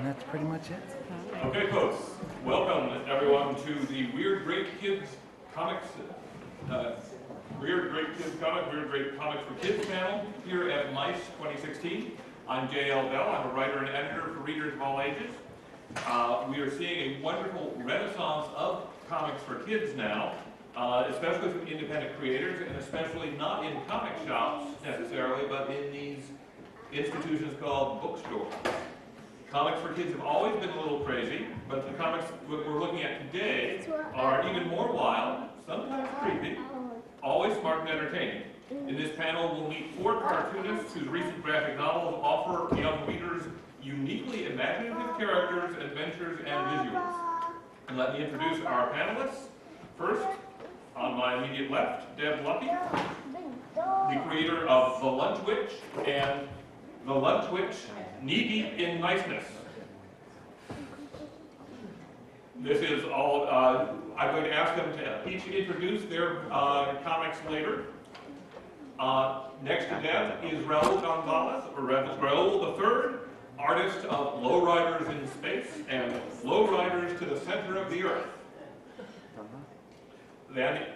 that's pretty much it. Okay, folks, welcome everyone to the Weird Great Kids Comics, Weird Great Comics for Kids panel here at MICE 2016. I'm J.L. Bell. I'm a writer and editor for readers of all ages. We are seeing a wonderful renaissance of comics for kids now, especially from independent creators, and especially not in comic shops necessarily, but in these institutions called bookstores. Comics for kids have always been a little crazy, but the comics we're looking at today are even more wild, sometimes creepy, always smart and entertaining. In this panel, we'll meet 4 cartoonists whose recent graphic novels offer young readers uniquely imaginative characters, adventures, and visuals. And let me introduce our panelists. First, on my immediate left, Deb Lucke, the creator of The Lunch Witch and The Lunch Witch Knee-Deep in Niceness. This is all, I'm going to ask them to each introduce their comics later. Next to Deb is Raul Gonzalez, or Raul III, artist of Lowriders in Space and Lowriders to the Center of the Earth. Then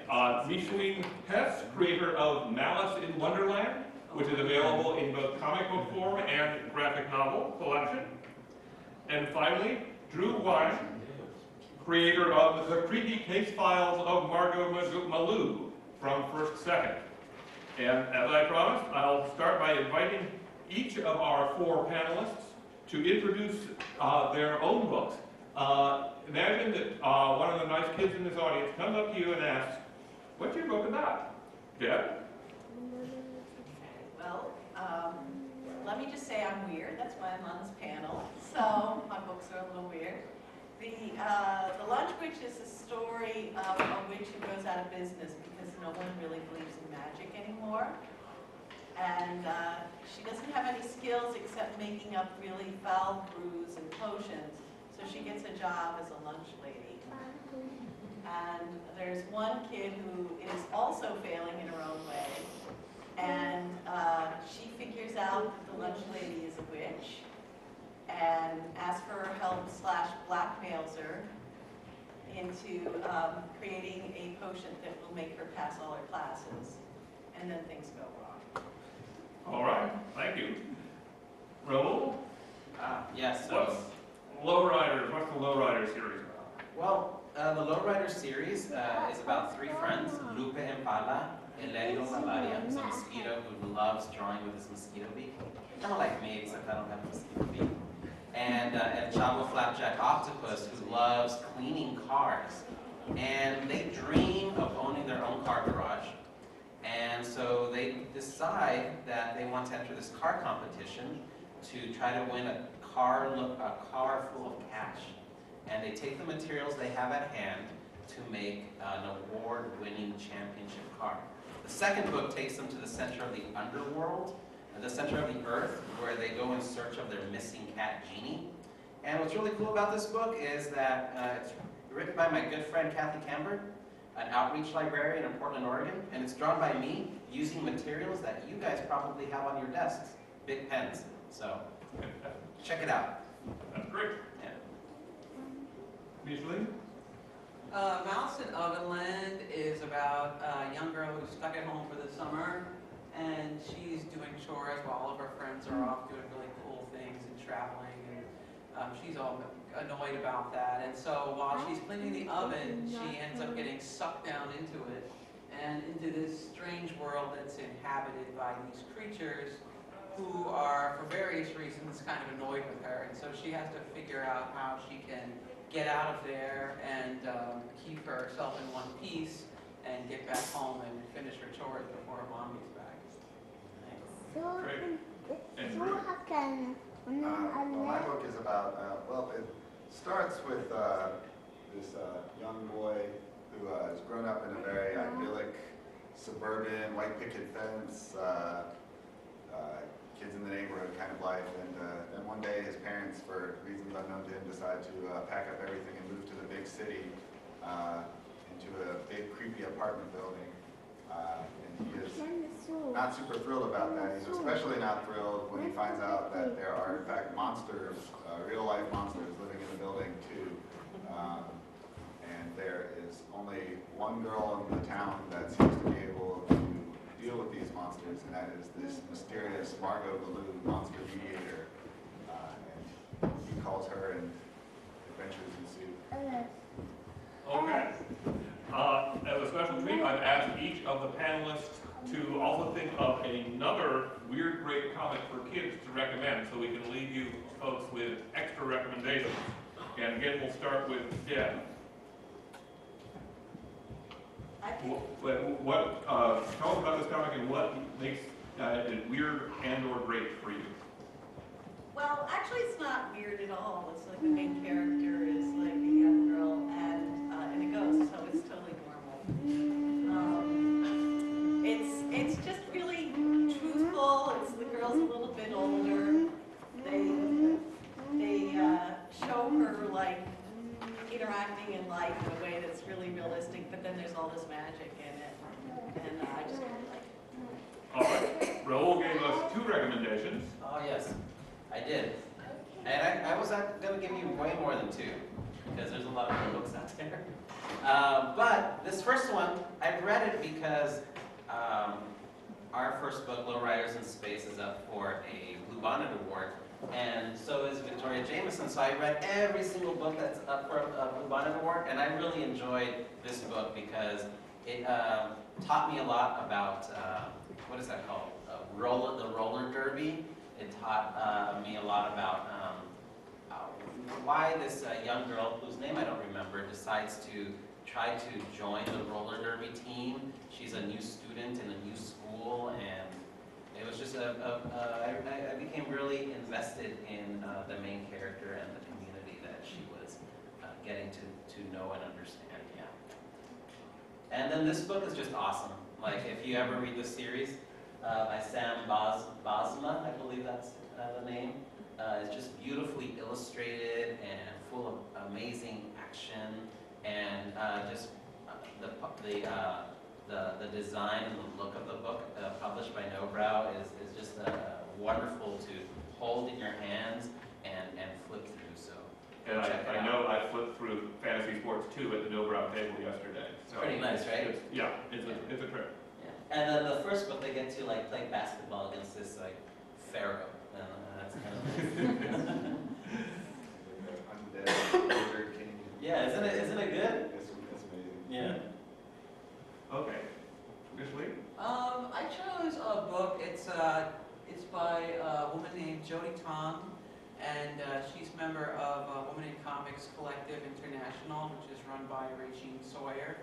Micheline Hess, creator of Malice in Wonderland, which is available in both comic book form and graphic novel collection. And finally, Weing, creator of the creepy Casefiles of Margo Maloo from First Second. And as I promised, I'll start by inviting each of our 4 panelists to introduce their own books. Imagine that one of the nice kids in this audience comes up to you and asks, "What's your book about?" Deb? Well, let me just say I'm weird. That's why I'm on this panel. So my books are a little weird. The Lunch Witch is a story of a witch who goes out of business because no one really believes in magic anymore. And she doesn't have any skills except making up really foul brews and potions. So she gets a job as a lunch lady. And there's one kid who is also failing in her own way. And she figures out that the lunch lady is a witch and asks for her help / blackmails her into creating a potion that will make her pass all her classes. And then things go wrong. All right, thank you. Raul? Yes. What's Lowriders? What's the Lowriders series about? Well, the Lowrider series is about 3 friends, Lucke Impala, Elerio Malaria, who's a mosquito who loves drawing with his mosquito beak. Kind of like me, except I don't have a mosquito beak. And El Chavo Flapjack Octopus, who loves cleaning cars. And they dream of owning their own car garage. And so they decide that they want to enter this car competition to try to win a car full of cash. And they take the materials they have at hand to make an award-winning championship car. The second book takes them to the center of the underworld, the center of the earth, where they go in search of their missing cat, Jeannie. And what's really cool about this book is that it's written by my good friend Kathy Camber, an outreach librarian in Portland, Oregon, and it's drawn by me using materials that you guys probably have on your desks, big pens. So check it out. That's great. Yeah. Micheline? Malice in Ovenland is about a young girl who's stuck at home for the summer, and she's doing chores while all of her friends are off doing really cool things and traveling, and she's all annoyed about that. And so while she's cleaning the oven, she ends up getting sucked down into it and into this strange world that's inhabited by these creatures who are, for various reasons, kind of annoyed with her. And so she has to figure out how she can get out of there and keep herself in one piece and get back home and finish her chores before her mom gets back. Great. And Drew? Well, my book is about, well, it starts with this young boy who has grown up in a very idyllic, suburban, white picket fence, kids in the neighborhood kind of life, and then one day his parents, for reasons unknown to him, decide to pack up everything and move to the big city, into a big creepy apartment building. And he is not super thrilled about that. He's especially not thrilled when he finds out that there are, in fact, monsters, real-life monsters living in the building, too. And there is only one girl in the town that seems to be able to deal with these monsters, and that is this mysterious Margo, monster mediator. And he calls her, and adventures ensue. Okay. As a special treat, I've asked each of the panelists to also think of another weird, great comic for kids to recommend, so we can leave you folks with extra recommendations. And again, we'll start with Deb. Tell us about this comic and what makes it weird and/or great for you. Well, actually, it's not weird at all. It's like the main character is like a young girl and a ghost, so it's totally normal. It's just really truthful. It's the girl's a little bit older. They show her like interacting in life in a way that's really realistic, but then there's all this magic in it, and I just really like it. All right. Raul gave us 2 recommendations. Oh, yes, I did. And I was going to give you way more than 2, because there's a lot of good books out there. But this first one, I've read it because our first book, Lowriders in Space, is up for a Bluebonnet Award. And so is Victoria Jameson. So I read every single book that's up for a Bluebonnet Award, and I really enjoyed this book because it taught me a lot about, what is that called? The roller derby. It taught me a lot about why this young girl, whose name I don't remember, decides to try to join the roller derby team. She's a new student in a new school, and it was just I became really invested in the main character and the community that she was getting to know and understand, yeah. And then this book is just awesome. Like, if you ever read this series by Sam Bosma, I believe that's the name. It's just beautifully illustrated and full of amazing action, and just the design and the look of the book, published by Nobrow, is just wonderful to hold in your hands and flip through. So, And I know I flipped through Fantasy Sports 2 at the Nobrow table yesterday. So pretty nice, right? It's a trip. Yeah. And then the first book, they get to like play basketball against this like pharaoh. That's kind of nice. Undead Wizard King. Yeah, isn't it good? It's amazing. Yeah. Okay. Micheline? I chose a book. It's by a woman named Jody Tong, and she's a member of Women in Comics Collective International, which is run by Regine Sawyer.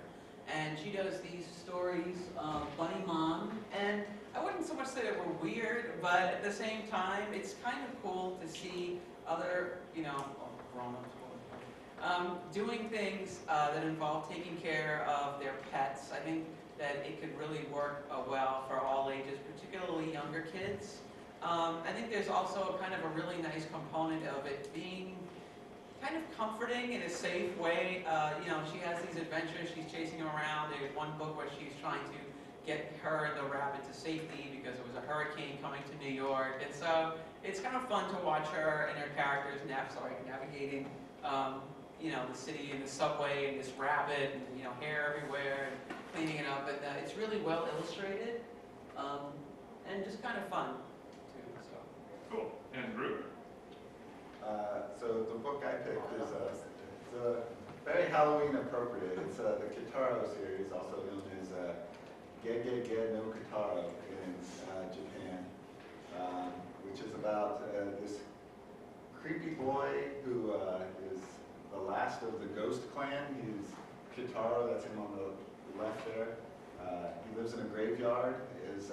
And she does these stories, Bunny Mom, and I wouldn't so much say they were weird, but at the same time, it's kind of cool to see other, grown-ups doing things that involve taking care of their pets. I think that it could really work well for all ages, particularly younger kids. I think there's also kind of a really nice component of it being kind of comforting in a safe way. She has these adventures, she's chasing them around. There's one book where she's trying to get her and the rabbit to safety because it was a hurricane coming to New York. And so it's kind of fun to watch her and her characters navigating the city and the subway and this rabbit and hair everywhere and cleaning it up. And it's really well illustrated and just kind of fun too. So. Cool. And Drew? So the book I picked is it's very Halloween appropriate. It's the Kitaro series, also known as Ge no Kitaro in Japan, which is about this creepy boy who is the last of the Ghost Clan. He's Kitaro, that's him on the left there. He lives in a graveyard. His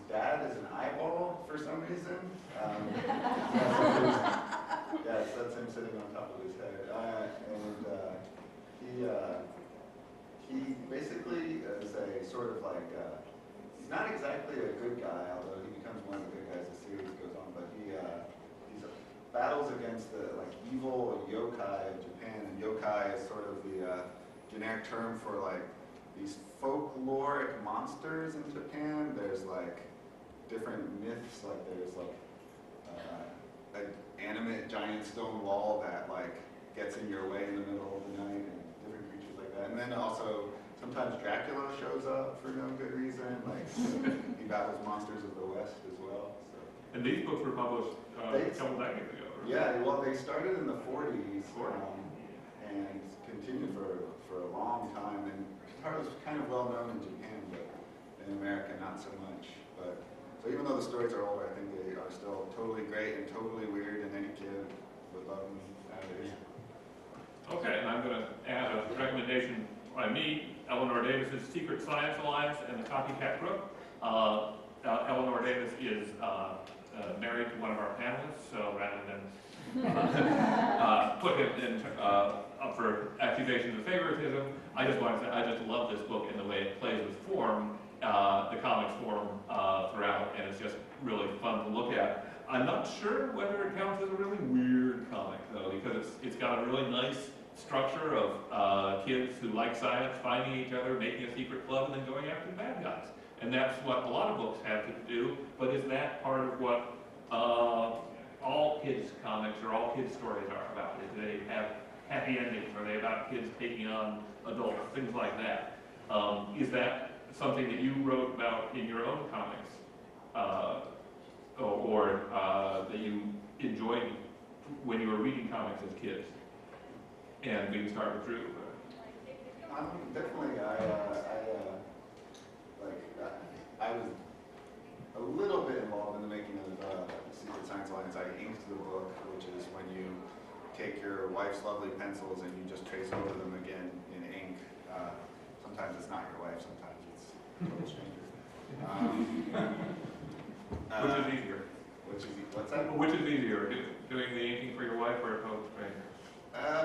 dad is an eyeball for some reason. Yes, that's him sitting on top of his head. He basically is a sort of like, he's not exactly a good guy, although he becomes one of the good guys as the series goes on, but he battles against the evil yokai of Japan, and yokai is sort of the generic term for like these folkloric monsters in Japan. There's like different myths, like there's like an animate giant stone wall that like gets in your way in the middle of the night, and different creatures like that. And then also sometimes Dracula shows up for no good reason, like he battles monsters of the West as well. So. And these books were published a couple decades ago, right? Yeah, well, they started in the 40s and continued for a long time. And guitar was kind of well known in Japan, but in America not so much. But so even though the stories are older, I think they are still totally great and totally weird, and any kid would love them nowadays. Okay, and I'm going to add a recommendation by me, Eleanor Davis's Secret Science Alliance and the Copycat Crook. Eleanor Davis is married to one of our panelists, so rather than put him up for accusations of favoritism, I just want to say I just love this book and the way it plays with form, the comics form throughout, and it's just really fun to look at. I'm not sure whether it counts as a really weird comic though, because it's got a really nice structure of kids who like science finding each other, making a secret club, and then going after the bad guys. And that's what a lot of books have to do, but is that part of what all kids comics or all kids stories are about? Do they have happy endings? Are they about kids taking on adults? Things like that. Is that something that you wrote about in your own comics? Or that you enjoyed when you were reading comics as kids? And we can start with Drew. Definitely, I was a little bit involved in the making of Secret Science Alliance. I inked the book, which is when you take your wife's lovely pencils and you just trace over them again in ink. Sometimes it's not your wife, sometimes it's a total stranger. Which is easier? What's that? Which is easier, doing the inking for your wife or a total stranger?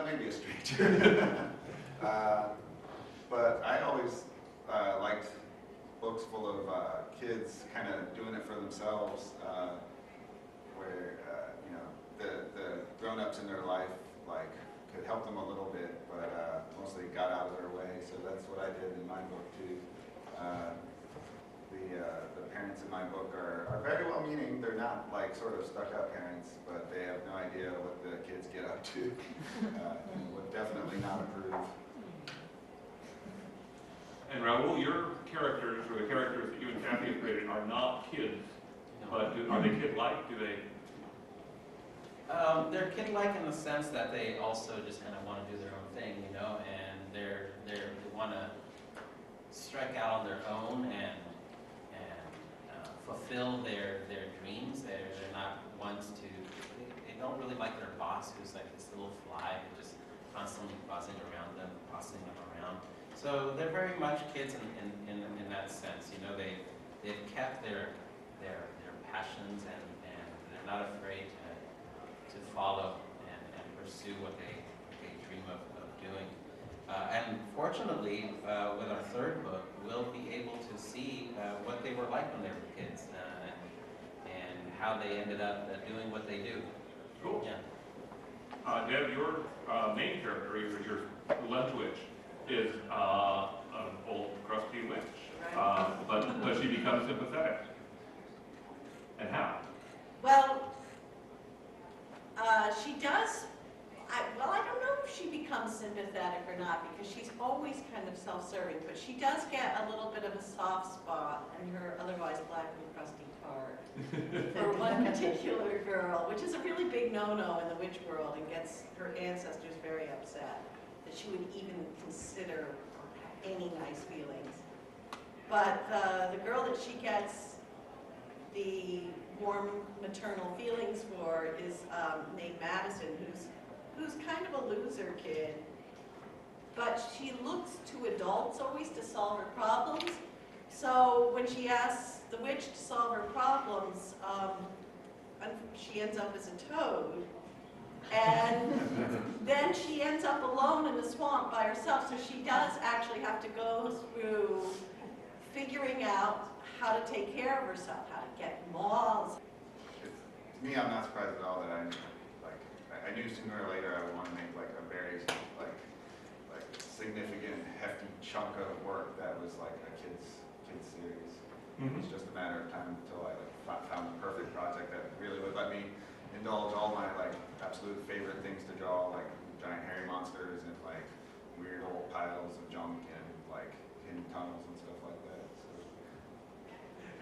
Maybe a stranger. But I always liked books full of kids kind of doing it for themselves, where you know the grown-ups in their life like could help them a little bit, but mostly got out of their way. So that's what I did in my book too. The parents in my book are very well-meaning. They're not like sort of stuck-up parents, but they have no idea what the kids get up to, and would definitely not approve. And Raul, your characters, or the characters that you and Kathy have created, are not kids, but are they kid-like? Do they? They're kid-like in the sense that they also just kind of want to do their own thing, you know, and they want to strike out on their own and fulfill their dreams. They're not ones to. They don't really like their boss, who's like this little fly who just constantly buzzing around them, bossing them around. So they're very much kids in that sense. You know, they've kept their passions and they're not afraid to follow and pursue what they dream of doing. And fortunately, with our third book, we'll be able to see what they were like when they were kids and how they ended up doing what they do. Cool. Yeah. Deb, your main character, your lunch witch, is an old crusty witch, but she becomes sympathetic. And how? Well, she does. I don't know if she becomes sympathetic or not, because she's always kind of self-serving, but she does get a little bit of a soft spot in her otherwise black and crusty card for one particular girl, which is a really big no-no in the witch world and gets her ancestors very upset that she would even consider any nice feelings. But the girl that she gets the warm maternal feelings for is named Madison, who's kind of a loser kid, but she looks to adults always to solve her problems. So when she asks the witch to solve her problems, she ends up as a toad. And then she ends up alone in the swamp by herself, so she does actually have to go through figuring out how to take care of herself, how to get moths. To me, I'm not surprised at all that I knew sooner or later I would want to make like a very like significant, hefty chunk of work that was like a kids series. It was just a matter of time until I found the perfect project that really would let me indulge all my absolute favorite things to draw, like giant hairy monsters and weird old piles of junk and hidden tunnels and stuff like that. So.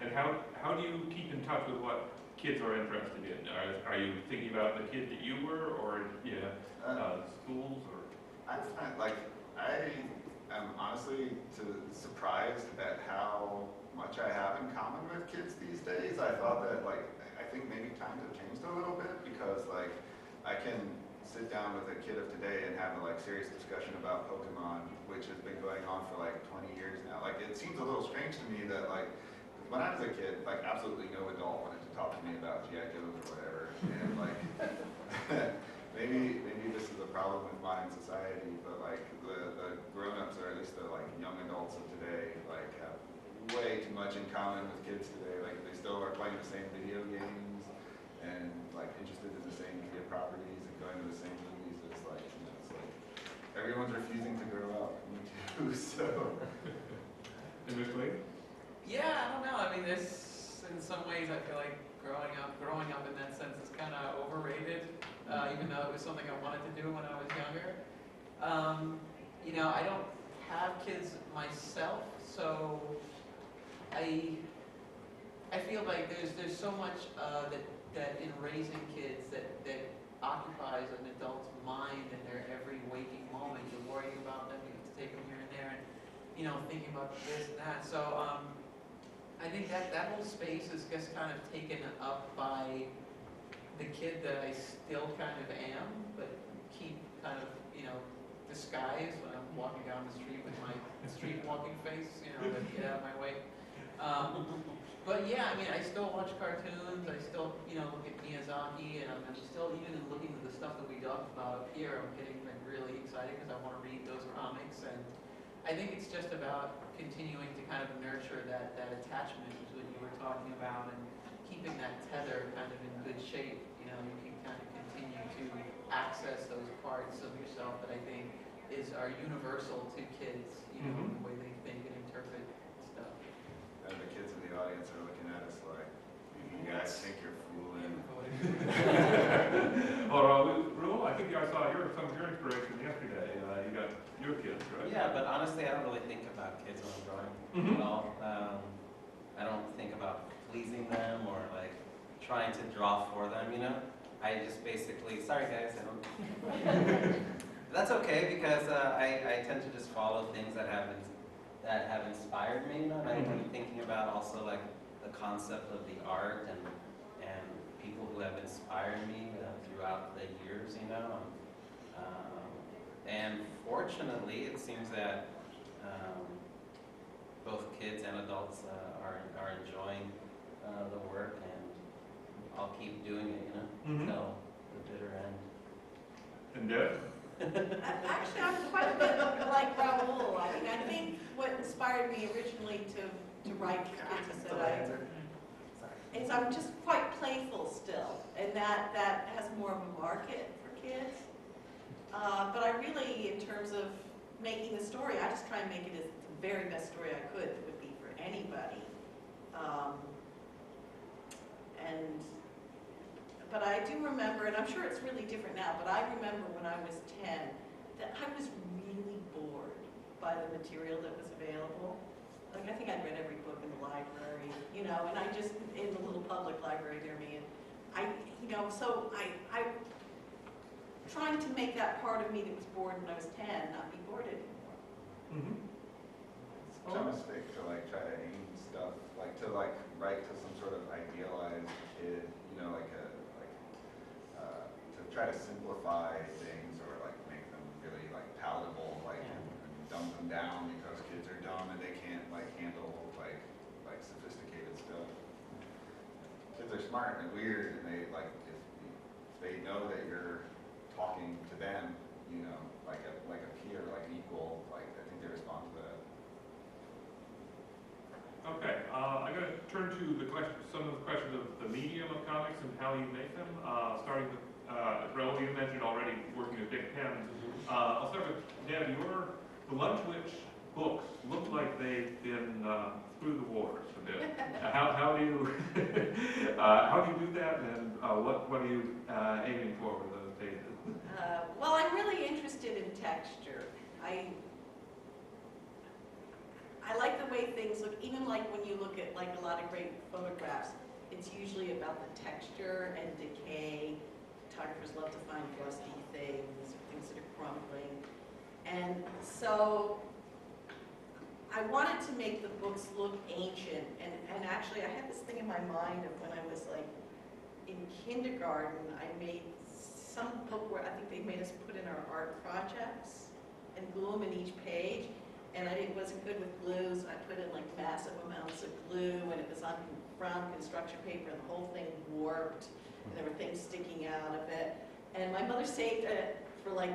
And how do you keep in touch with what kids are interested in? Are you thinking about the kid that you were, or schools, or? I am honestly surprised at how much I have in common with kids these days. I thought that I think maybe times have changed a little bit because I can sit down with a kid of today and have a serious discussion about Pokemon, which has been going on for 20 years now. It seems a little strange to me that when I was a kid, absolutely no adult wanted to talk to me about G.I. Joes or whatever. And maybe this is a problem with modern society, but the grown-ups, or at least the young adults of today, have way too much in common with kids today. They still are playing the same video games and interested in the same media properties and going to the same movies. It's everyone's refusing to grow up. Me too. So. And Micheline? Yeah, I don't know. I mean, there's in some ways I feel like growing up in that sense is kind of overrated, even though it was something I wanted to do when I was younger. I don't have kids myself, so I feel like there's so much that in raising kids that occupies an adult's mind in their every waking moment. You're worrying about them, you have to take them here and there, and thinking about this and that. So I think that whole space is just kind of taken up by the kid that I still kind of am, but keep kind of disguised when I'm walking down the street with my street walking face, to get out of my way. But yeah, I mean, I still watch cartoons. I still, look at Miyazaki, and I'm still even looking at the stuff that we talked about up here. I'm getting really excited because I want to read those comics, and I think it's just about continuing to kind of nurture that attachment, which is what you were talking about, and keeping that tether kind of in good shape. You can kind of continue to access those parts of yourself that I think are universal to kids, the way they think and interpret stuff. And the kids in the audience are looking at us like, you guys think you're fooling. Raul, I think I saw some of your inspiration yesterday. You got your kids, right? Yeah, but honestly, I don't really think about kids when I'm drawing at all. I don't think about pleasing them or trying to draw for them, I just basically, sorry guys, I don't. That's okay because I tend to just follow things that have inspired me, and I'm thinking about also the concept of the art and people who have inspired me throughout the years, and fortunately, it seems that both kids and adults are enjoying the work, and I'll keep doing it, till the bitter end. And Deb? Actually, I'm quite a bit like Raul. I think what inspired me originally to write for kids is I'm just quite playful still, and that has more of a market for kids. But I really, in terms of making the story, I just try and make it as the very best story I could that would be for anybody. But I do remember, and I'm sure it's really different now, but I remember when I was 10 that I was really bored by the material that was available. I think I'd read every book in the library, and I just, in the little public library near me, and so I trying to make that part of me that was bored when I was 10 not be bored anymore. It's kind of a mistake to try to aim stuff, to write to some sort of idealized kid, to try to simplify things or make them really palatable, and dumb them down because kids are dumb and they can't handle sophisticated stuff. Kids are smart and weird, and they if they know that you're talking to them, like a peer, like an equal, I think they respond to that. Okay, I'm going to turn to some of the questions of the medium of comics and how you make them. Starting with Raul, you mentioned already working with big pens. I'll start with Deb. Your the Lunch Witch books look like they've been through the wars a bit. How do you how do you do that, and what are you aiming for with those pages? Well, I'm really interested in texture. I like the way things look, even like when you look at like a lot of great photographs, it's usually about the texture and decay. Photographers love to find rusty things that are crumbling. And so I wanted to make the books look ancient, and actually I had this thing in my mind of when I was like in kindergarten, I made some book where I think they made us put in our art projects and glue them in each page, and wasn't good with glue, so I put in like massive amounts of glue, and it was on brown construction paper, and the whole thing warped, and there were things sticking out of it. And my mother saved it for like,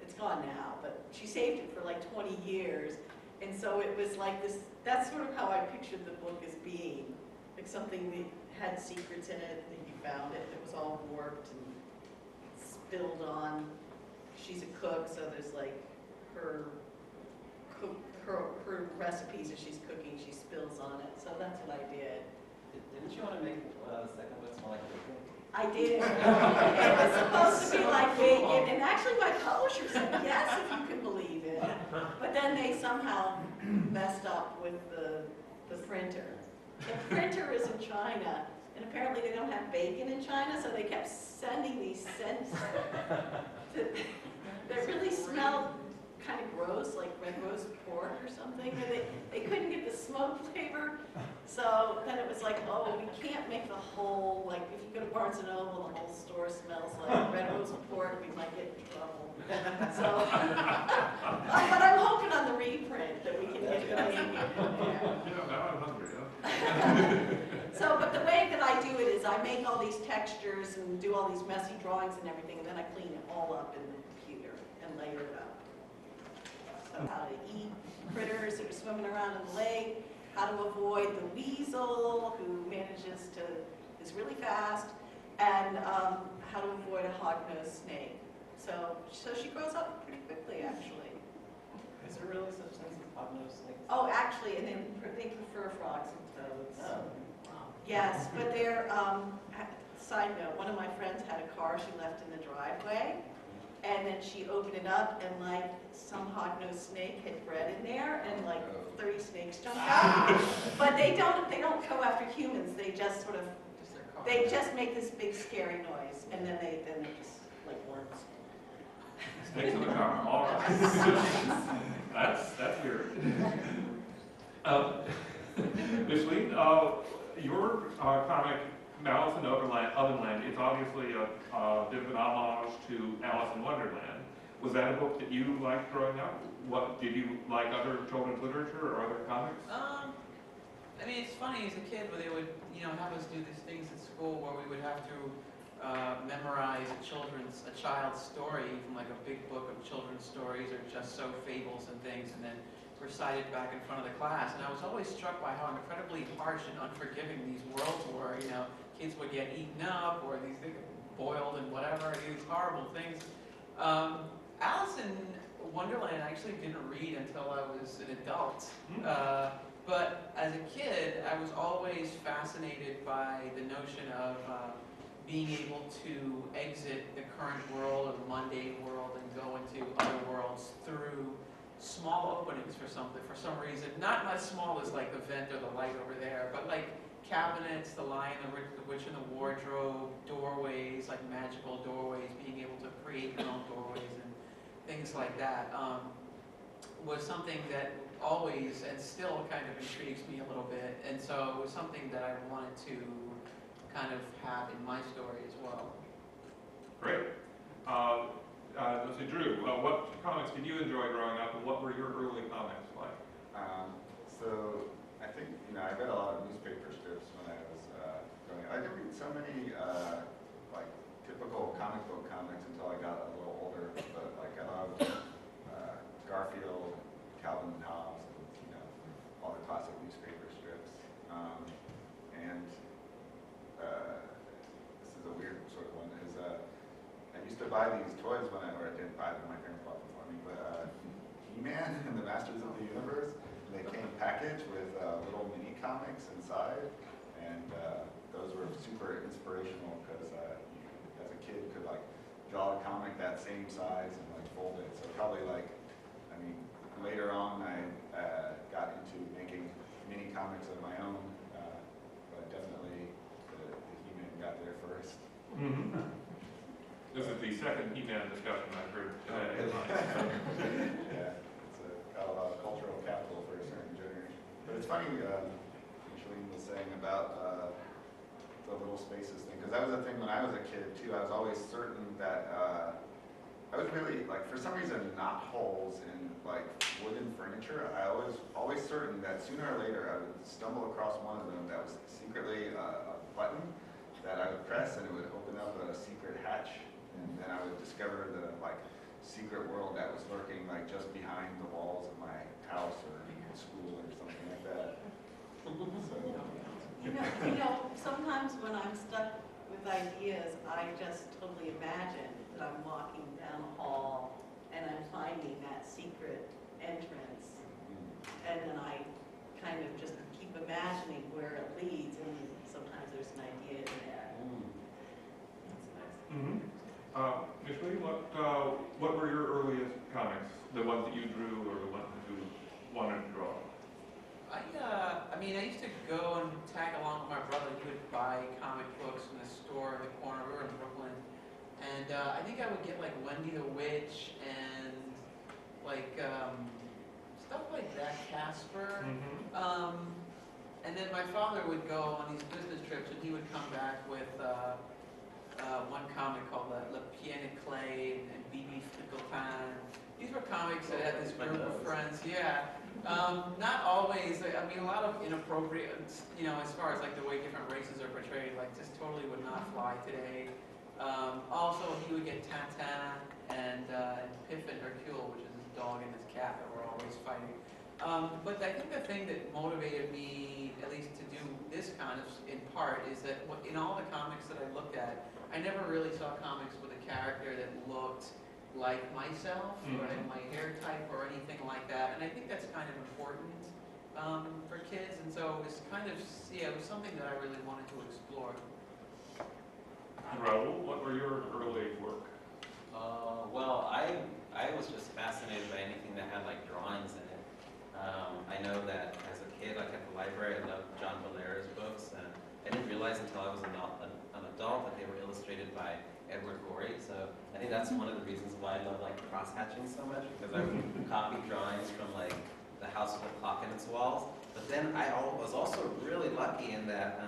it's gone now, but she saved it for like 20 years. And so it was like this, that's sort of how I pictured the book as being. Like something that had secrets in it, and you found it, and it was all warped and spilled on. She's a cook, so there's like her recipes as she's cooking, she spills on it. So that's what I did. Didn't you want to make the second book smell like bacon? I did. It was supposed to be like bacon, and actually my publisher said yes, if you can believe it. But then they somehow messed up with the printer. The printer is in China, and apparently they don't have bacon in China, so they kept sending these scents that really smelled kind of gross, like red roast pork or something, and they couldn't get the smoke flavor. So then it was like, oh, we can't make the whole, like if you go to Barnes & Noble, the whole store smells like red roast pork, we might get in trouble. So, but I'm hoping on the reprint that we can get bacon in there. Yeah, now I'm hungry, huh? So, but the way that I do it is I make all these textures and do all these messy drawings and everything, and then I clean it all up in the computer and layer it up. So how to eat critters that are swimming around in the lake, how to avoid the weasel who is really fast, and how to avoid a hog-nosed snake. So she grows up pretty quickly, actually. Is there really such things as hog-nosed snakes? Oh, actually, and they prefer frogs and toads. Oh. Yes, but they're, side note, one of my friends had a car she left in the driveway, and then she opened it up, and like some hog-nosed snake had bred in there, and like 30 snakes jumped out. But they don't go after humans. They just sort of, they just make this big scary noise, and then they just like worms. Snakes in the car. All right. That's weird. Micheline, your comic Alice in Ovenland is obviously a bit of an homage to Alice in Wonderland. Was that a book that you liked growing up? What did you like other children's literature or other comics? I mean, it's funny, as a kid, where they would, have us do these things at school where we would have to memorize a child's story from like a big book of children's stories or just so fables and things, and then recite it back in front of the class. And I was always struck by how incredibly harsh and unforgiving these worlds were. Kids would get eaten up, or these things boiled and whatever, these horrible things. Alice in Wonderland I actually didn't read until I was an adult. But as a kid, I was always fascinated by the notion of being able to exit the current world or the mundane world and go into other worlds through small openings for some reason. Not as small as like the vent or the light over there, but like cabinets, the Lion, the Witch in the Wardrobe, doorways, like magical doorways, being able to create your own doorways and things like that was something that always and still kind of intrigues me a little bit. And so it was something that I wanted to kind of have in my story as well. Great. Let's see, Drew, what comics did you enjoy growing up, and what were your early comics like? So I think, I read a lot of newspaper strips when I was growing up. I didn't read so many like typical comic book comics until I got a little older, but like I loved Garfield, Calvin and Hobbes, and all the classic newspaper strips. This is a weird sort of one, is I used to buy these toys or I didn't buy them, my parents bought them for me, but He-Man and the Masters of the Universe. And they came packaged with little mini comics inside, and those were super inspirational because as a kid could like draw a comic that same size and like fold it. So probably like, I mean, later on I got into making mini comics of my own, but definitely the He-Man got there first. Mm-hmm. This is the second He-Man discussion I've heard today. Yeah, it's got a lot of cultural capital for a certain generation. But it's funny, Micheline was saying about the little spaces thing, because that was a thing when I was a kid too. I was always certain that I was really like, for some reason, knot holes in like wooden furniture. I was always certain that sooner or later I would stumble across one of them that was secretly a button that I would press and it would open up a secret hatch, and then I would discover the like secret world that was lurking like just behind the walls of my house or school or something like that. So, You know, sometimes when I'm stuck with ideas, I just totally imagine that I'm walking down a hall and I'm finding that secret entrance. And then I kind of just keep imagining where it leads, and sometimes there's an idea in there. That's nice. Mm-hmm. Micheline, what were your earliest comics? The ones that you drew or the ones that you wanted to draw? I mean, I used to go and tag along with my brother. He would buy comic books from the store in the corner. We were in Brooklyn. And I think I would get like Wendy the Witch and like stuff like that, Casper. Mm-hmm. And then my father would go on these business trips and he would come back with one comic called Le Pied de Clay and BB Fickleton. These were comics that had this group of friends. Yeah. Not always. I mean, a lot of inappropriate, you know, as far as like the way different races are portrayed, like just totally would not fly today. Also, he would get Tintin and Piff and Hercule, which is his dog and his cat that were always fighting. But I think the thing that motivated me, at least to do this kind of, in part, is that in all the comics that I looked at, I never really saw comics with a character that looked like myself, or like my hair type, or anything like that. And I think that's kind of important for kids. And so it was kind of, yeah, it was something that I really wanted to explore. Raul, what were your early work? Well, I was just fascinated by anything that had like drawings in it. I know that as a kid, like at the library, I loved John Valera's books, and I didn't realize until I was an adult that they were illustrated by Edward Gorey. So I think that's one of the reasons why I love like cross-hatching so much, because I would copy drawings from like the house with a clock in its walls. But then I was also really lucky in that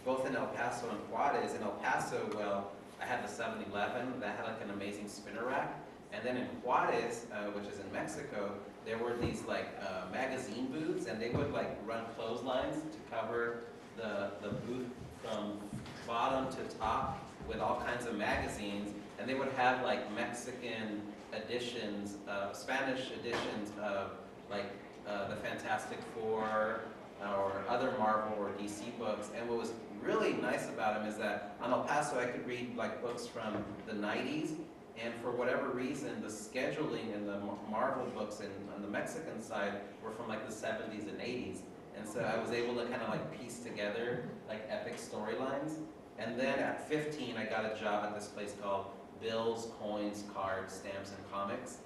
both in El Paso and Juarez. In El Paso, well, I had the 7-Eleven that had like an amazing spinner rack. And then in Juarez, which is in Mexico, there were these like magazine booths, and they would like run clotheslines to cover the booth from bottom to top with all kinds of magazines. And they would have like Mexican editions, Spanish editions of like the Fantastic Four, or other Marvel or DC books. And what was really nice about them is that on El Paso I could read like books from the 90s, and for whatever reason the scheduling in the Marvel books on the Mexican side were from like the 70s and 80s. And so I was able to kind of like piece together like epic storylines. And then at 15 I got a job at this place called Bills, Coins, Cards, Stamps, and Comics.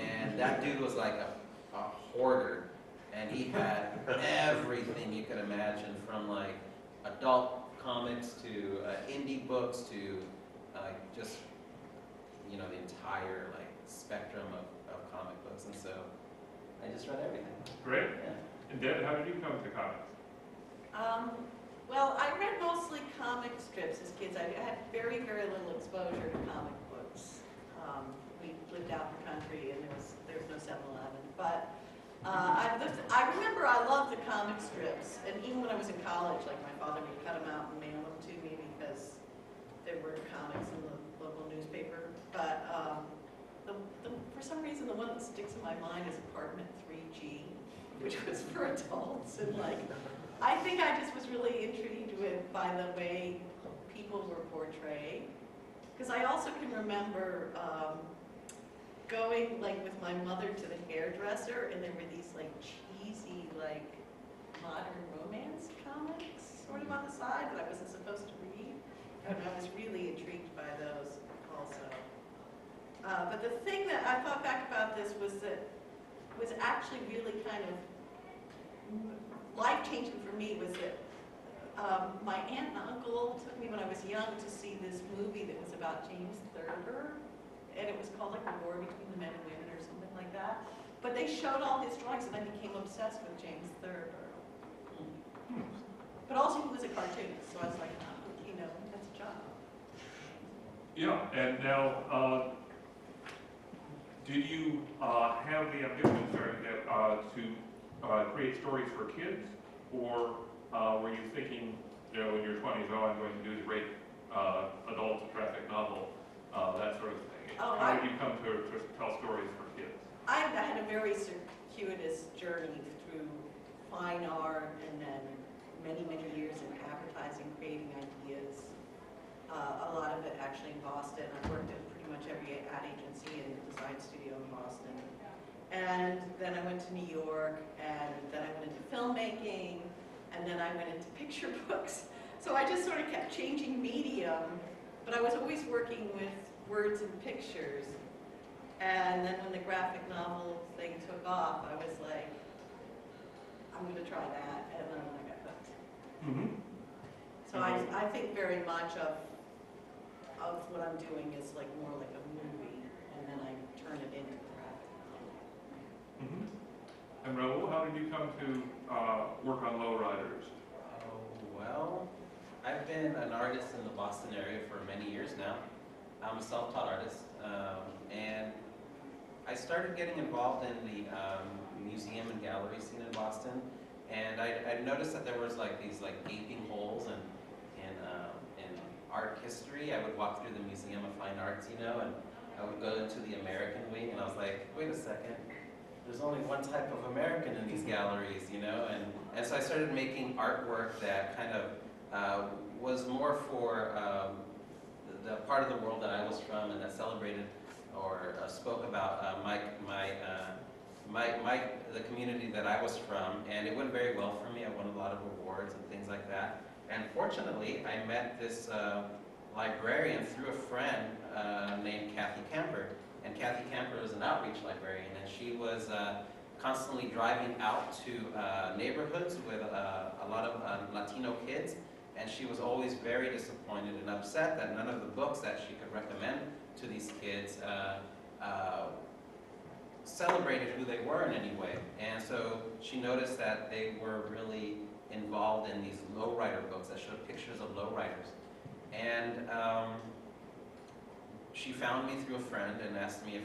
And that dude was like a hoarder. And he had everything you could imagine, from like adult comics to indie books to just, you know, the entire like spectrum of comic books. And so I just read everything. Great. Yeah. And Deb, how did you come to comics? Well, I read mostly comic strips as kids. I had very, very little exposure to comic books. We lived out in the country, and there was no 7-Eleven. But I remember I loved the comic strips, and even when I was in college, like my father would cut them out and mail them to me because there were comics in the local newspaper. But for some reason, the one that sticks in my mind is Apartment 3G, which was for adults, and like, I think I just was really intrigued by the way people were portrayed. Because I also can remember going like with my mother to the hairdresser, and there were these like cheesy like modern romance comics sort of on the side that I wasn't supposed to read, and I was really intrigued by those also. But the thing that I thought back about this was that was actually really kind of life-changing for me was that my aunt and uncle took me when I was young to see this movie that was about James Thurber, and it was called like The War Between the Men and Women or something like that. But they showed all his drawings, and I became obsessed with James Thurber. But also he was a cartoonist, so I was like, oh, you know, that's a job. Yeah, and now, did you have the ambition to create stories for kids, or were you thinking, you know, in your 20s, oh, I'm going to do the great adult graphic novel, that sort of thing? Oh, How did you come to tell stories for kids? I had a very circuitous journey through fine art and then many, many years in advertising, creating ideas. A lot of it actually in Boston. I've worked at pretty much every ad agency and design studio in Boston. And then I went to New York, and then I went into filmmaking, and then I went into picture books. So I just sort of kept changing medium, but I was always working with words and pictures. And then when the graphic novel thing took off, I was like, I'm going to try that, and then I got hooked. Mm-hmm. So I think very much of what I'm doing is like more like a movie, and then I turn it into a graphic novel. Mm-hmm. And Raul, how did you come to work on lowriders? Oh, well, I've been an artist in the Boston area for many years now. I'm a self-taught artist, and I started getting involved in the museum and gallery scene in Boston, and I noticed that there was like these like gaping holes in art history. I would walk through the Museum of Fine Arts, you know, and I would go into the American wing, and I was like, wait a second, there's only one type of American in these galleries, you know, and so I started making artwork that kind of was more for the part of the world that I was from, and that celebrated or spoke about the community that I was from, and it went very well for me. I won a lot of awards and things like that. And fortunately, I met this librarian through a friend named Kathy Camper. And Kathy Camper was an outreach librarian, and she was constantly driving out to neighborhoods with a lot of Latino kids, and she was always very disappointed and upset that none of the books that she could recommend to these kids celebrated who they were in any way. And so she noticed that they were really involved in these lowrider books that showed pictures of lowriders. And she found me through a friend and asked me if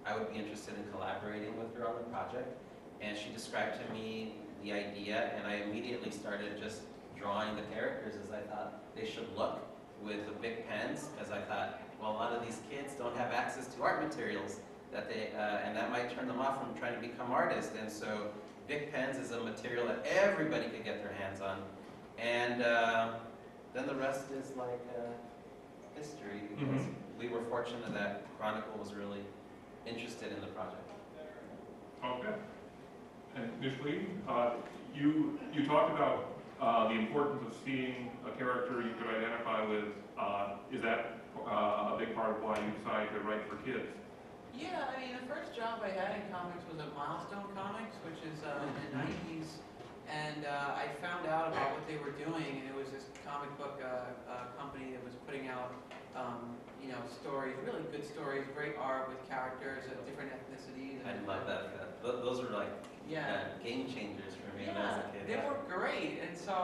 I would be interested in collaborating with her on the project. And she described to me the idea, and I immediately started just drawing the characters as I thought they should look with the big pens, because I thought, well, a lot of these kids don't have access to art materials that they, and that might turn them off from trying to become artists. And so big pens is a material that everybody could get their hands on. And then the rest is like history, because we were fortunate that Chronicle was really interested in the project. Okay. And Micheline, you talked about the importance of seeing a character you could identify with. Is that a big part of why you decided to write for kids? Yeah, I mean, the first job I had in comics was at Milestone Comics, which is in the 90s, and I found out about what they were doing, and it was this comic book company that was putting out, you know, stories, really good stories, great art with characters of different ethnicities. I love that. Those were like game changers for me when I was a kid. They were great, and so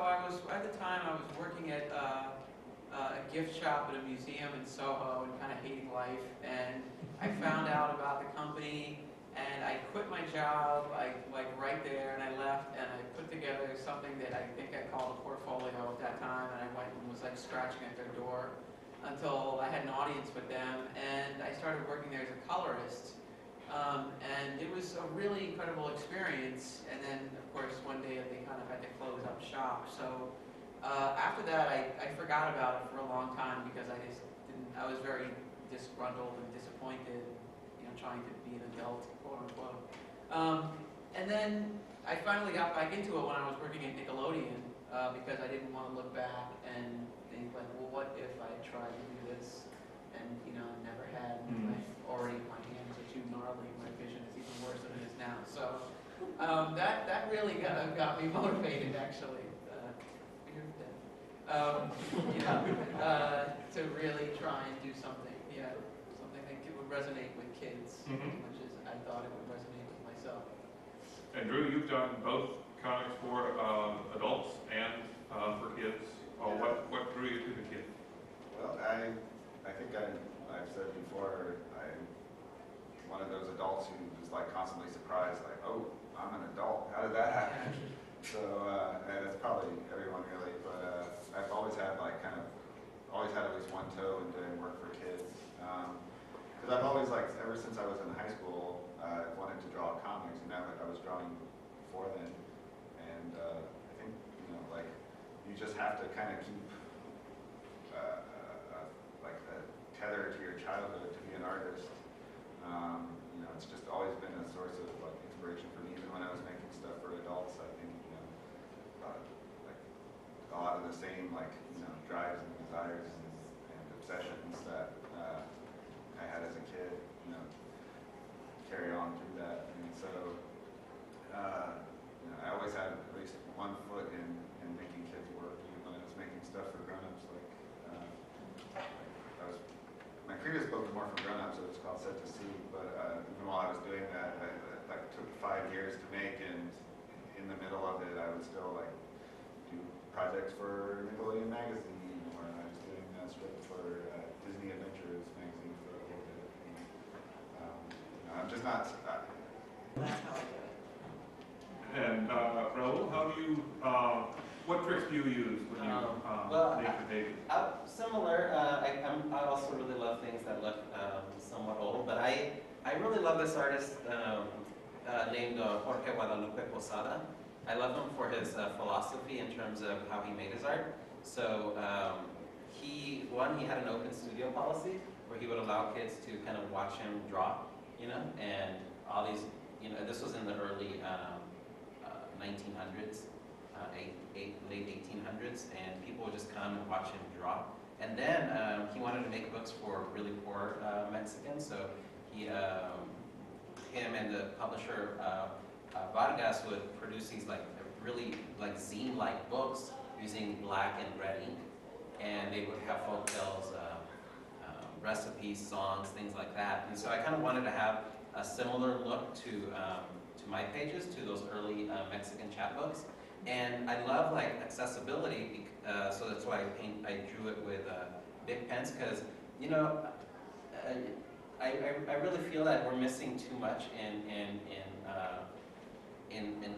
at the time I was working at a gift shop at a museum in Soho and kind of hating life, and I found out about the company, and I quit my job, like right there, and I left, and I put together something that I think I called a portfolio at that time, and I went and was like scratching at their door until I had an audience with them, and I started working there as a colorist, and it was a really incredible experience. And then, of course, one day they kind of had to close up shop, so after that, I forgot about it for a long time because I just didn't. I was very disgruntled and disappointed. You know, trying to be an adult, quote unquote. And then I finally got back into it when I was working at Nickelodeon because I didn't want to look back and think like, well, what if I tried to do this and never had. Already my hands are too gnarly. My vision is even worse than it is now. So that really got me motivated actually. To really try and do something, something that would resonate with kids as much as I thought it would resonate with myself. And Drew, you've done both comics for adults and for kids. What drew you to the kids? Well, I think I've said before, I'm one of those adults who is like constantly surprised, like, oh, I'm an adult. How did that happen? So, and that's probably everyone really, but I've always had always had at least one toe in doing work for kids. Because I've always ever since I was in high school, I wanted to draw comics, and I was drawing before then. And I think, you just have to kind of keep a tether to your childhood to be an artist. It's just always been a source of inspiration for me. Even when I was making stuff for adults, I think a lot of the same drives and desires and obsessions that I had as a kid, carry on through that. And so I always had at least one foot in making kids work. Even when I was making stuff for grown-ups, my previous book was more for grown-ups, so it was called Set to Sea, but even while I was doing that, it took 5 years to make, and in the middle of it, I would still do projects for Nickelodeon magazine, or I was doing a script for Disney Adventures magazine for a little bit. And, I'm just not. That's how I do it. And Raul, how do you? What tricks do you use when you make your baby? Similar. I also really love things that look somewhat old, but I really love this artist named Jorge Guadalupe Posada. I love him for his philosophy in terms of how he made his art. So he had an open studio policy where he would allow kids to kind of watch him draw, and all these, this was in the early 1900s. Late 1800s, and people would just come and watch him draw. And then he wanted to make books for really poor Mexicans, so him and the publisher Vargas would produce these really zine-like books using black and red ink, and they would have folk tales, recipes, songs, things like that. And so I kind of wanted to have a similar look to my pages, to those early Mexican chapbooks. And I love accessibility, so that's why I drew it with big pens, because I really feel that we're missing too much in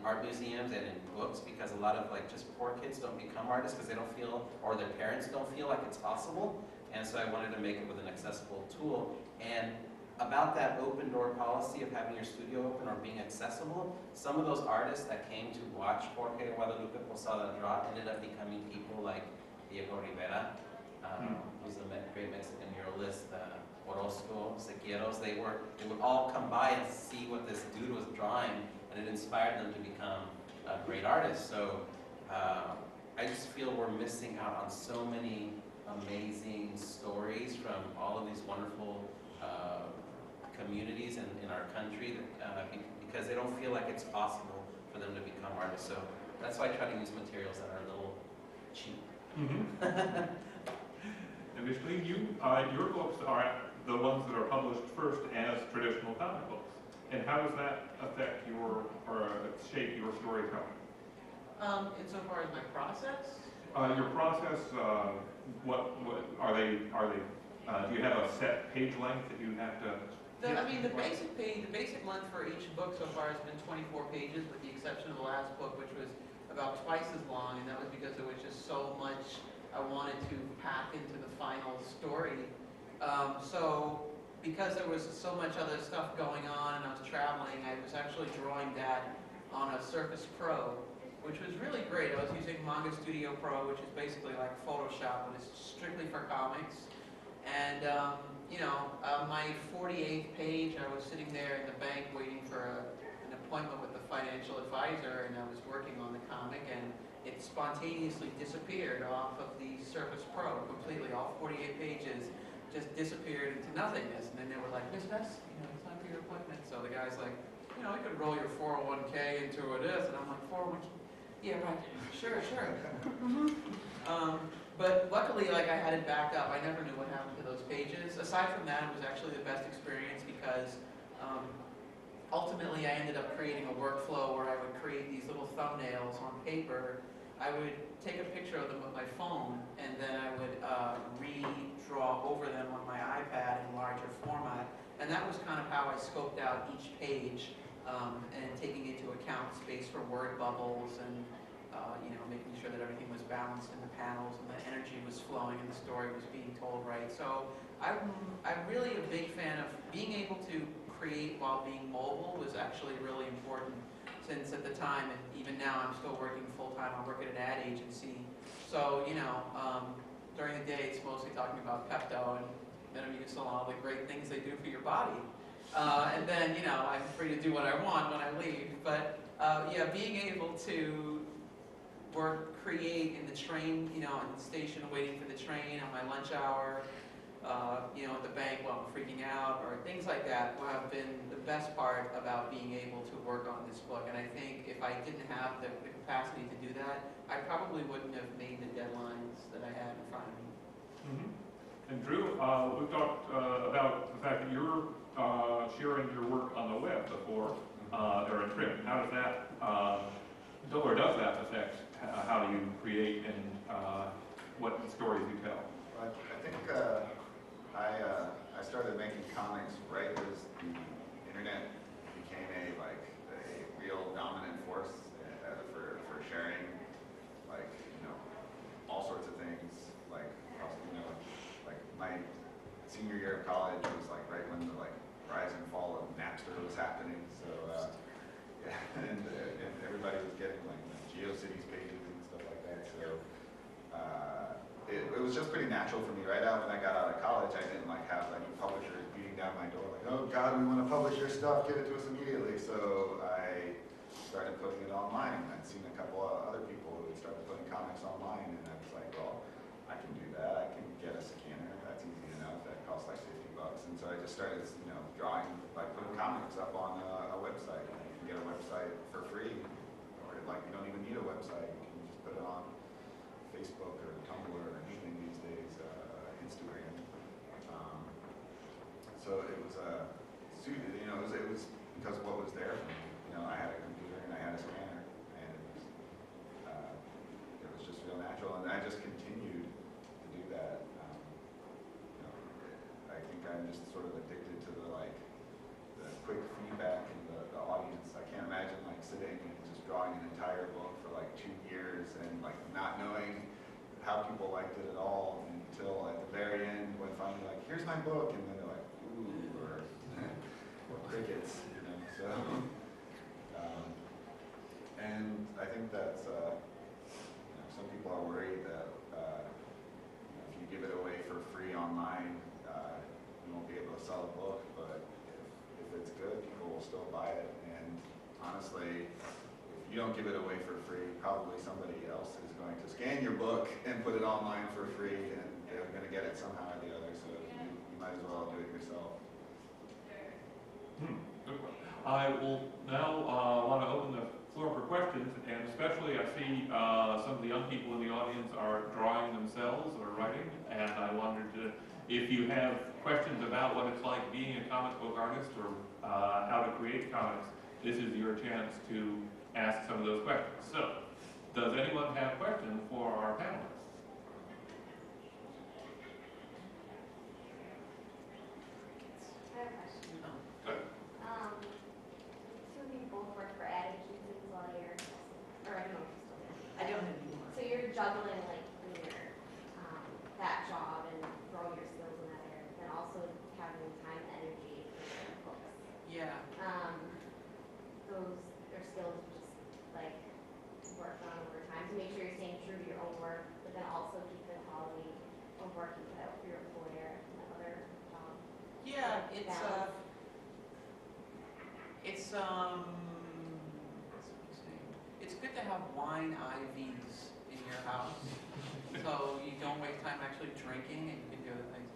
art museums and in books, because a lot of just poor kids don't become artists because they don't feel, or their parents don't feel like it's possible. And so I wanted to make it with an accessible tool. And about that open door policy of having your studio open or being accessible, some of those artists that came to watch Jorge Guadalupe Posada draw ended up becoming people like Diego Rivera, who's a great Mexican muralist, Orozco, Sequeiros. They would all come by and see what this dude was drawing, and it inspired them to become a great artist. So I just feel we're missing out on so many amazing stories from all of these wonderful communities in our country because they don't feel like it's possible for them to become artists. So that's why I try to use materials that are a little cheap. And Micheline, your books are the ones that are published first as traditional comic books. And how does that affect or shape your storytelling? Insofar as my process? Your process, what are they? Do you have a set page length that you have to? The basic length for each book so far has been 24 pages, with the exception of the last book, which was about twice as long, and that was because there was just so much I wanted to pack into the final story. So because there was so much other stuff going on and I was traveling, I was actually drawing that on a Surface Pro, which was really great. I was using Manga Studio Pro, which is basically like Photoshop, but it's strictly for comics. And, you know, my 48th page, I was sitting there in the bank waiting for an appointment with the financial advisor, and I was working on the comic, and it spontaneously disappeared off of the Surface Pro completely. All 48 pages just disappeared into nothingness. And then they were like, Miss Hess, you know, it's time for your appointment. So the guy's like, you know, you could roll your 401k into this. And I'm like, 401k? Yeah, right. Sure, sure. But luckily, like, I had it backed up. I never knew what happened to those pages. Aside from that, it was actually the best experience because ultimately I ended up creating a workflow where I would create these little thumbnails on paper. I would take a picture of them with my phone, and then I would redraw over them on my iPad in larger format. And that was kind of how I scoped out each page, and taking into account space for word bubbles and you know, making sure that everything was balanced in the panels and the energy was flowing and the story was being told right. So I'm really a big fan of being able to create while being mobile was actually really important, since at the time, and even now, I'm still working full-time. I work at an ad agency. So, you know, during the day, it's mostly talking about Pepto and Metamucil and all the great things they do for your body. And then, you know, I'm free to do what I want when I leave. But, yeah, being able to create in the train, you know, in the station waiting for the train on my lunch hour, you know, at the bank while I'm freaking out, or things like that have been the best part about being able to work on this book. And I think if I didn't have the capacity to do that, I probably wouldn't have made the deadlines that I had in front of me. Mm-hmm. And Drew, we talked about the fact that you're sharing your work on the web before they're in print. How does that, or does that affect how you create and what stories you tell? I think I started making comics right as the internet became a real dominant force for sharing, like, you know, all sorts of things. Like, you know, like my senior year of college was like right when the rise and fall of Napster was happening. So yeah, and everybody was getting like GeoCities pages and stuff like that. So it was just pretty natural for me. Right out when I got out of college, I didn't have any publishers beating down my door like, oh God, we want to publish your stuff, give it to us immediately. So I started putting it online. I'd seen a couple of other people who had started putting comics online, and I was like, well, I can do that. I can get a scanner. That's easy enough. That costs like $50. And so I just started, you know, drawing by putting comics up on a website. And you can get a website for free, or like you don't even need a website. You can just put it on Facebook or Tumblr or anything these days, Instagram. So it was you know, it was because what was there for me. You know, I had a computer and I had a scanner, and it was just real natural. And I just continued to do that. You know, I think I'm just sort of addicted to the quick feedback and the audience. I can't imagine sitting and just drawing an entire book for 2 years and not knowing how people liked it at all until at the very end when finally here's my book, and then they're like, ooh, or crickets, you know. So and I think that's you know, some people are worried that you know, if you give it away for free online, you won't be able to sell a book, but if it's good, people will still buy it. And honestly, if you don't give it away for free, probably somebody else is going to scan your book and put it online for free, and they're going to get it somehow or the other. So you might as well do it yourself. Good one. I will now want to open the floor for questions, and especially I see some of the young people in the audience are drawing themselves or writing, and I wondered if you have questions about what it's like being a comic book artist or how to create comics. This is your chance to ask some of those questions. So, does anyone have questions for our panelists? I have a question. Good. Two of you both work for ad agencies while you're, or I don't know if you still do. I don't anymore. So you're juggling your that job and growing your skills in that area, but then also having time and energy for your books. Yeah. Those are skills you just work on over time to make sure you're staying true to your own work, but then also keep the quality of work you put out for your employer. it's balance? it's good to have wine IVs in your house, so you don't waste time actually drinking and you can do other things.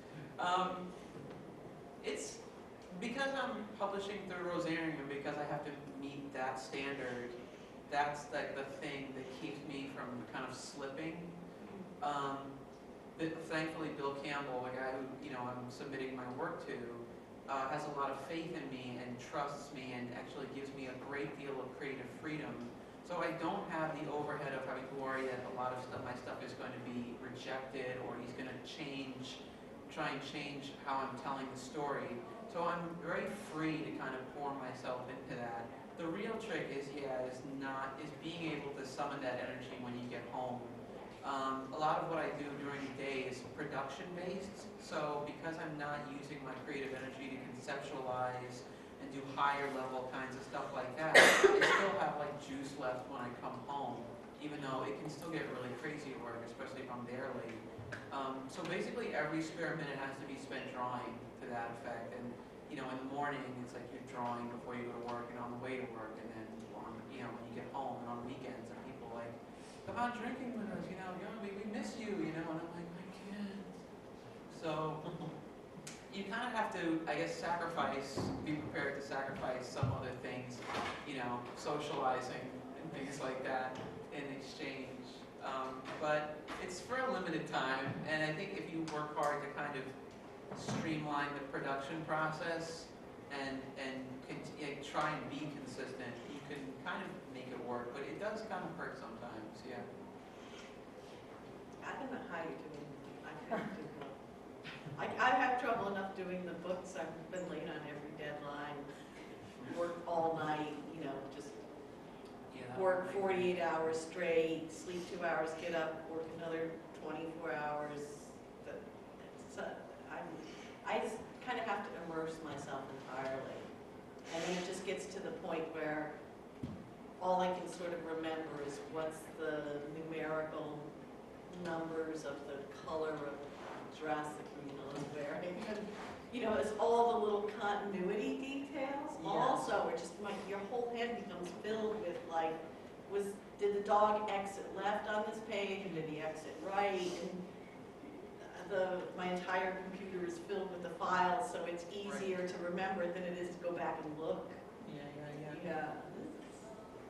It's because I'm publishing through Rosarium and because I have to meet that standard. That's like the thing that keeps me from kind of slipping. Thankfully, Bill Campbell, the guy who I'm submitting my work to, has a lot of faith in me and trusts me and actually gives me a great deal of creative freedom. So I don't have the overhead of having to worry that a lot of my stuff is going to be rejected or he's going to try and change how I'm telling the story. So I'm very free to kind of pour myself into that. The real trick is being able to summon that energy when you get home. A lot of what I do during the day is production-based, so because I'm not using my creative energy to conceptualize and do higher level kinds of stuff like that, I still have like juice left when I come home, even though it can still get really crazy at work, especially if I'm there late. So basically every spare minute has to be spent drawing to that effect, and in the morning it's like you're drawing before you go to work and on the way to work, and then when you get home and on weekends and people like, come on drinking with us, we miss you, and I'm like, I can't. So you kind of have to, I guess, be prepared to sacrifice some other things, socializing and things like that in exchange. But it's for a limited time, and I think if you work hard to kind of streamline the production process and try and be consistent, you can kind of make it work, but it does kind of hurt sometimes, yeah. I don't know how you're doing it. I can't do it. I have trouble enough doing the books. I've been late on every deadline, work all night, just work 48 hours straight, sleep 2 hours, get up, work another 24 hours. I just kind of have to immerse myself entirely. And then it just gets to the point where all I can sort of remember is what's the numerical numbers of the color of the dress that Camila is wearing. And, it's all the little continuity details also, where just your whole head becomes filled with like, did the dog exit left on this page or did he exit right? And my entire computer is filled with the files, so it's easier to remember than it is to go back and look. Yeah.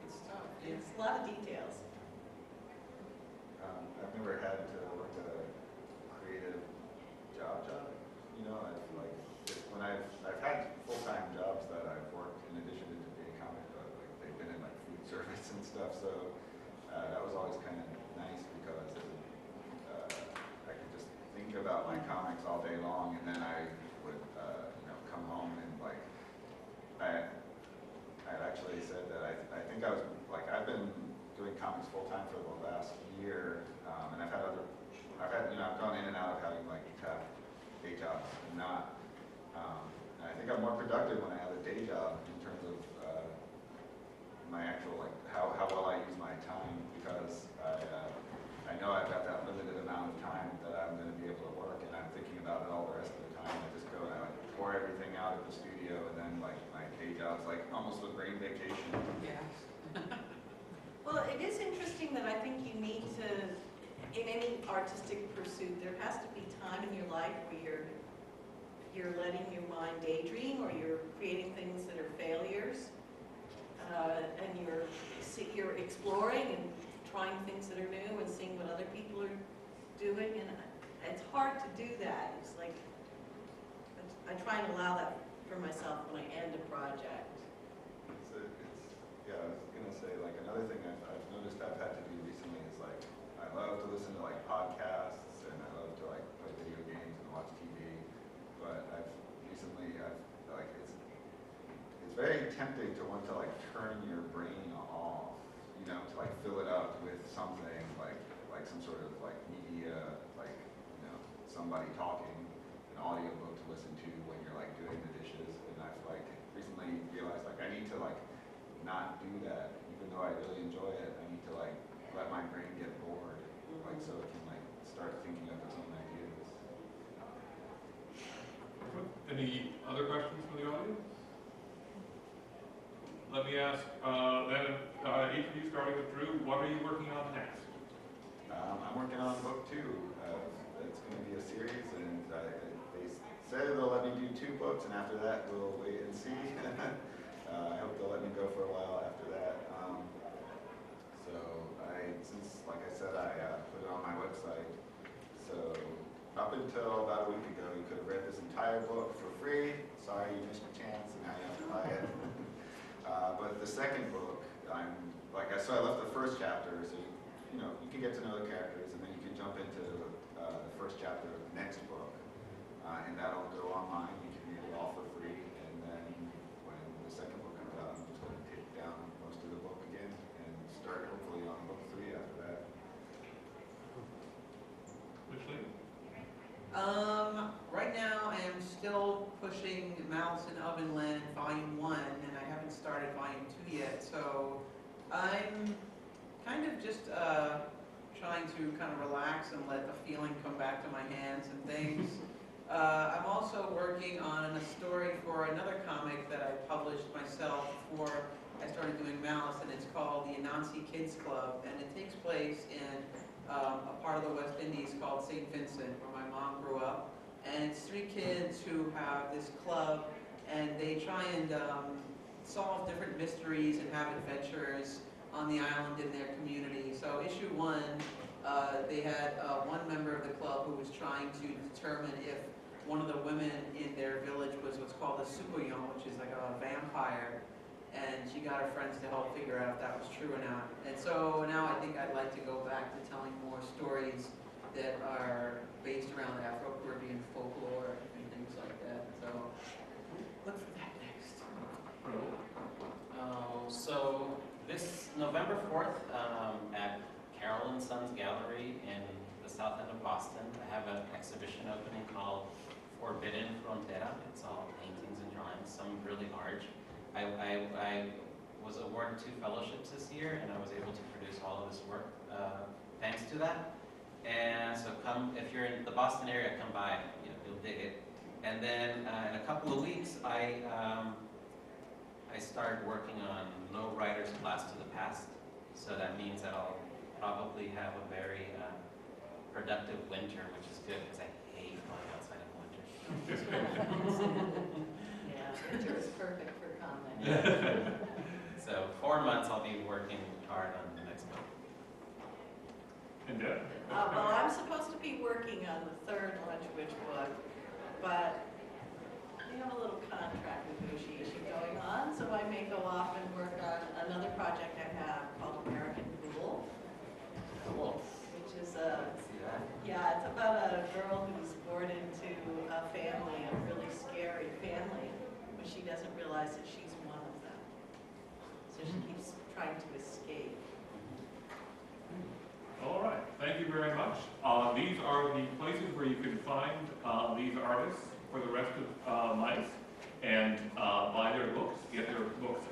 It's tough. It's a lot of details. I've never had to work a creative job. When I've had full-time jobs that I've worked in addition to being a comic book, they've been in food service and stuff. So that was always kind of nice because I could just think about my comics all day long, and then I would come home and I had actually said that I think I've been doing comics full-time for the last year, and I've gone in and out of having to have day jobs and not. And I think I'm more productive when I have a day job in terms of my actual how well I use my time, because I know I've got that limited amount of time that I'm going to be able to work, and I'm thinking about it all the rest of the time. I just go and I pour everything out at the studio, and then my day job's almost a brain vacation. Yeah. Well, it is interesting that I think you need to, in any artistic pursuit, there has to be time in your life where you're letting your mind daydream, or you're creating things that are failures, and you're exploring and trying things that are new and seeing what other people are doing, and it's hard to do that. It's like I try and allow that for myself when I end a project. I was gonna say another thing I've noticed I've had to do recently is I love to listen to podcasts, and I love to play video games and watch TV, but it's very tempting to want to turn your brain off, to fill it up with something like some sort of media, somebody talking, an audiobook to listen to when you're doing the dishes, and I've recently realized I need to not do that. Even though I really enjoy it, I need to let my brain get bored, so it can start thinking of its own ideas. And Any other questions from the audience? Let me ask, each of you, starting with Drew, what are you working on next? I'm working on book 2. It's going to be a series, and they said they'll let me do 2 books, and after that we'll wait and see. I hope they'll let me go for a while after that. Since, like I said, I put it on my website. So up until about a week ago, you could have read this entire book for free. Sorry, you missed your chance, and now you have to buy it. But the second book, I left the first chapter, so you can get to know the characters, and then you can jump into the first chapter of the next book, and that'll go online. You can read it all for free, and then when the second book comes out, I'm just going to take down most of the book again and start hopefully on book 3 after that. Micheline? Right now I am still pushing Maloo and Ovenland Volume 1, and I haven't started Volume 2 yet, so I'm kind of just trying to kind of relax and let the feeling come back to my hands and things. I'm also working on a story for another comic that I published myself before I started doing Maloo, and it's called the Anansi Kids Club, and it takes place in a part of the West Indies called St. Vincent, where my mom grew up. And it's 3 kids who have this club, and they try and solve different mysteries and have adventures on the island in their community. So issue 1, they had one member of the club who was trying to determine if one of the women in their village was what's called a sukuyon, which is like a vampire. And she got her friends to help figure out if that was true or not. And so now I think I'd like to go back to telling more stories that are based around Afro-Caribbean folklore and things like that. So look for that next. So this November 4th at Carol and Sons Gallery in the south end of Boston, I have an exhibition opening called Forbidden Frontera. It's all paintings and drawings, some really large. I was awarded 2 fellowships this year, and I was able to produce all of this work thanks to that. And so come, if you're in the Boston area, come by, you'll dig it. And then in a couple of weeks, I started working on No Writer's Class to the Past. So that means that I'll probably have a very productive winter, which is good because I hate going outside in winter. Yeah, winter is perfect for comics. So 4 months I'll be working hard on the next book. And Deb? Well, I'm supposed to be working on the 3rd Lunch Witch book, but we have a little contract negotiation going on, so I may go off and work on another project I have called American Ghoul, Cool. which is See that? yeah, it's about a girl who's born into a family, a really scary family, but she doesn't realize that she's one of them. So she keeps trying to escape. All right, thank you very much. These are the places where you can find these artists for the rest of Mice and buy their books, get their books